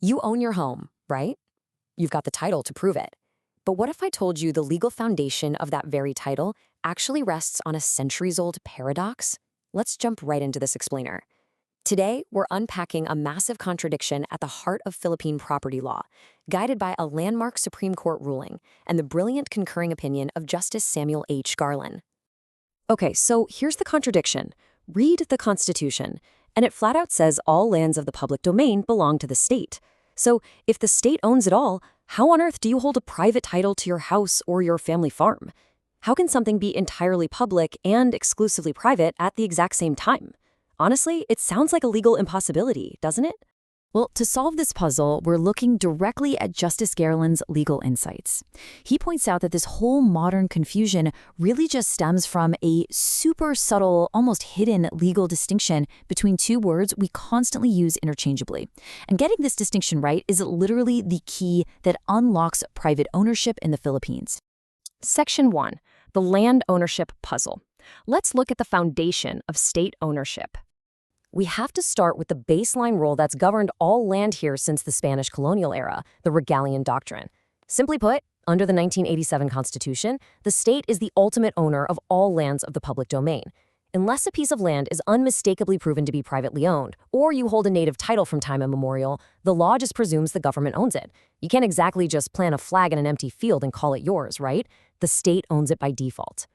You own your home, right? You've got the title to prove it. But what if I told you the legal foundation of that very title actually rests on a centuries-old paradox? Let's jump right into this explainer. Today, we're unpacking a massive contradiction at the heart of Philippine property law, guided by a landmark Supreme Court ruling and the brilliant concurring opinion of Justice Samuel H. Garland. Okay, so here's the contradiction. Read the Constitution, and it flat out says all lands of the public domain belong to the state. So if the state owns it all, how on earth do you hold a private title to your house or your family farm? How can something be entirely public and exclusively private at the exact same time? Honestly, it sounds like a legal impossibility, doesn't it? Well, to solve this puzzle, we're looking directly at Justice Garland's legal insights. He points out that this whole modern confusion really just stems from a super subtle, almost hidden legal distinction between two words we constantly use interchangeably. And getting this distinction right is literally the key that unlocks private ownership in the Philippines. Section 1. The land ownership puzzle. Let's look at the foundation of state ownership. We have to start with the baseline rule that's governed all land here since the Spanish colonial era, the Regalian Doctrine. Simply put, under the 1987 Constitution, the state is the ultimate owner of all lands of the public domain. Unless a piece of land is unmistakably proven to be privately owned, or you hold a native title from time immemorial, the law just presumes the government owns it. You can't exactly just plant a flag in an empty field and call it yours, right? The state owns it by default.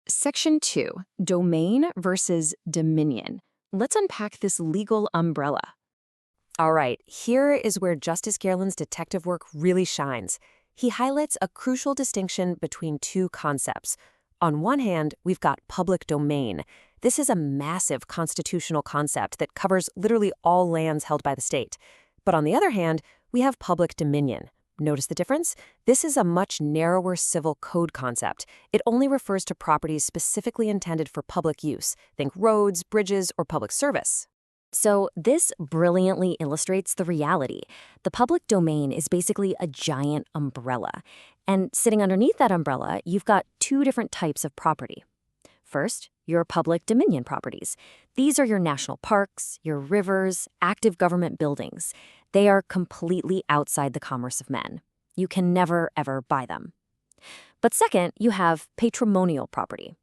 Section 2. Domain versus dominion. Let's unpack this legal umbrella. All right, here is where Justice Garland's detective work really shines. He highlights a crucial distinction between two concepts. On one hand, we've got public domain. This is a massive constitutional concept that covers literally all lands held by the state. But on the other hand, we have public dominion. Notice the difference? This is a much narrower civil code concept. It only refers to properties specifically intended for public use. Think roads, bridges, or public service. So this brilliantly illustrates the reality. The public domain is basically a giant umbrella. And sitting underneath that umbrella, you've got two different types of property. First, your public dominion properties. These are your national parks, your rivers, active government buildings. They are completely outside the commerce of men. You can never, ever buy them. But second, you have patrimonial property.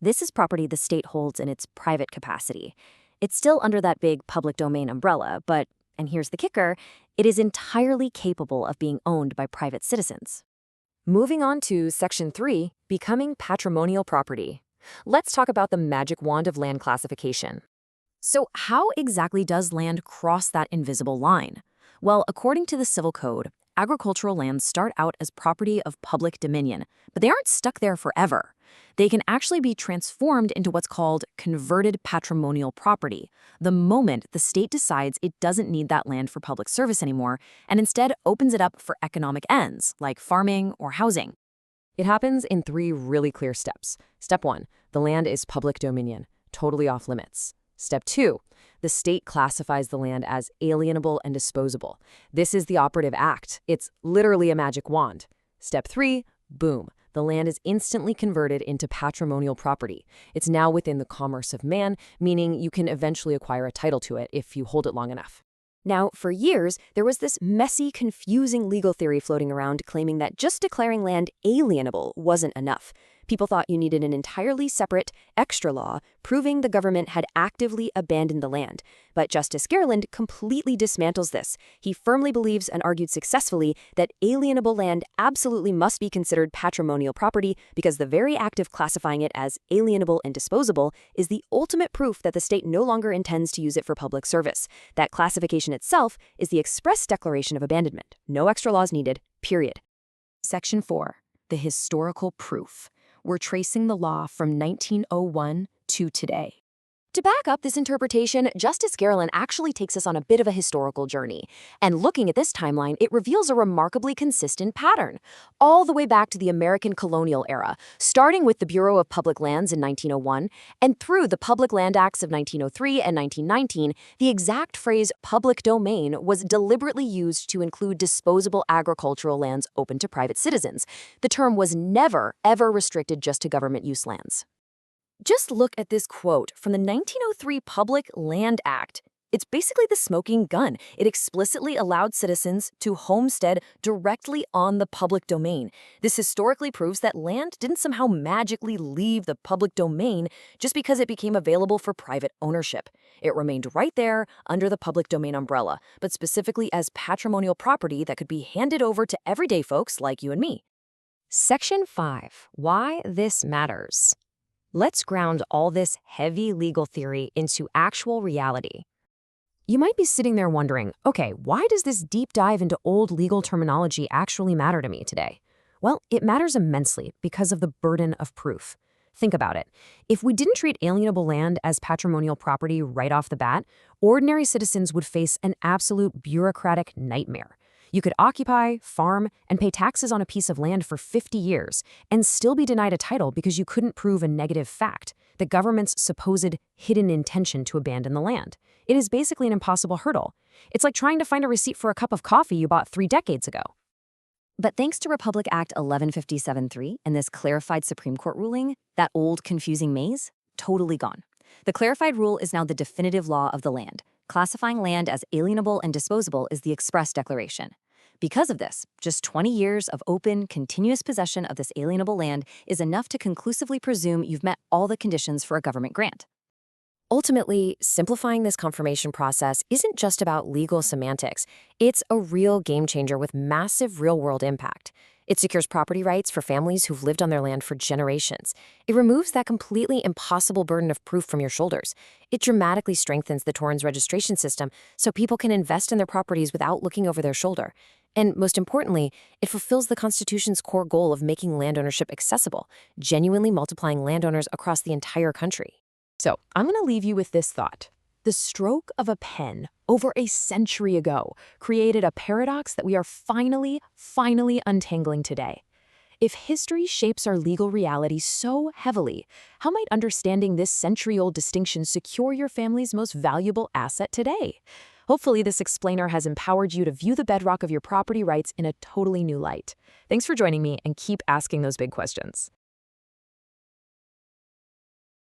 This is property the state holds in its private capacity. It's still under that big public domain umbrella, but, and here's the kicker, it is entirely capable of being owned by private citizens. Moving on to Section 3, Becoming Patrimonial Property. Let's talk about the magic wand of land classification. So how exactly does land cross that invisible line? Well, according to the Civil Code, agricultural lands start out as property of public dominion, but they aren't stuck there forever. They can actually be transformed into what's called converted patrimonial property the moment the state decides it doesn't need that land for public service anymore and instead opens it up for economic ends, like farming or housing. It happens in 3 really clear steps. Step 1, the land is public dominion, totally off limits. Step 2, the state classifies the land as alienable and disposable. This is the operative act. It's literally a magic wand. Step 3, boom, the land is instantly converted into patrimonial property. It's now within the commerce of man, meaning you can eventually acquire a title to it if you hold it long enough. Now, for years, there was this messy, confusing legal theory floating around claiming that just declaring land alienable wasn't enough. People thought you needed an entirely separate, extra law proving the government had actively abandoned the land. But Justice Garland completely dismantles this. He firmly believes and argued successfully that alienable land absolutely must be considered patrimonial property because the very act of classifying it as alienable and disposable is the ultimate proof that the state no longer intends to use it for public service. That classification itself is the express declaration of abandonment. No extra laws needed, period. Section 4. The historical proof. We're tracing the law from 1901 to today. To back up this interpretation, Justice Garland actually takes us on a bit of a historical journey. And looking at this timeline, it reveals a remarkably consistent pattern, all the way back to the American colonial era, starting with the Bureau of Public Lands in 1901, and through the Public Land Acts of 1903 and 1919, the exact phrase public domain was deliberately used to include disposable agricultural lands open to private citizens. The term was never, ever restricted just to government use lands. Just look at this quote from the 1903 Public Land Act. It's basically the smoking gun. It explicitly allowed citizens to homestead directly on the public domain. This historically proves that land didn't somehow magically leave the public domain just because it became available for private ownership. It remained right there under the public domain umbrella, but specifically as patrimonial property that could be handed over to everyday folks like you and me. Section 5. Why this matters. Let's ground all this heavy legal theory into actual reality. You might be sitting there wondering, okay, why does this deep dive into old legal terminology actually matter to me today? Well, it matters immensely because of the burden of proof. Think about it. If we didn't treat alienable land as patrimonial property right off the bat, ordinary citizens would face an absolute bureaucratic nightmare. You could occupy, farm, and pay taxes on a piece of land for 50 years and still be denied a title because you couldn't prove a negative fact, the government's supposed hidden intention to abandon the land. It is basically an impossible hurdle. It's like trying to find a receipt for a cup of coffee you bought 3 decades ago. But thanks to Republic Act 1157-3 and this clarified Supreme Court ruling, that old confusing maze, totally gone. The clarified rule is now the definitive law of the land. Classifying land as alienable and disposable is the express declaration. Because of this, just 20 years of open, continuous possession of this alienable land is enough to conclusively presume you've met all the conditions for a government grant. Ultimately, simplifying this confirmation process isn't just about legal semantics. It's a real game changer with massive real-world impact. It secures property rights for families who've lived on their land for generations. It removes that completely impossible burden of proof from your shoulders. It dramatically strengthens the Torrens registration system so people can invest in their properties without looking over their shoulder. And most importantly, it fulfills the Constitution's core goal of making land ownership accessible, genuinely multiplying landowners across the entire country. So, I'm going to leave you with this thought. The stroke of a pen over a century ago created a paradox that we are finally untangling today. If history shapes our legal reality so heavily, how might understanding this century-old distinction secure your family's most valuable asset today? Hopefully, this explainer has empowered you to view the bedrock of your property rights in a totally new light. Thanks for joining me, and keep asking those big questions.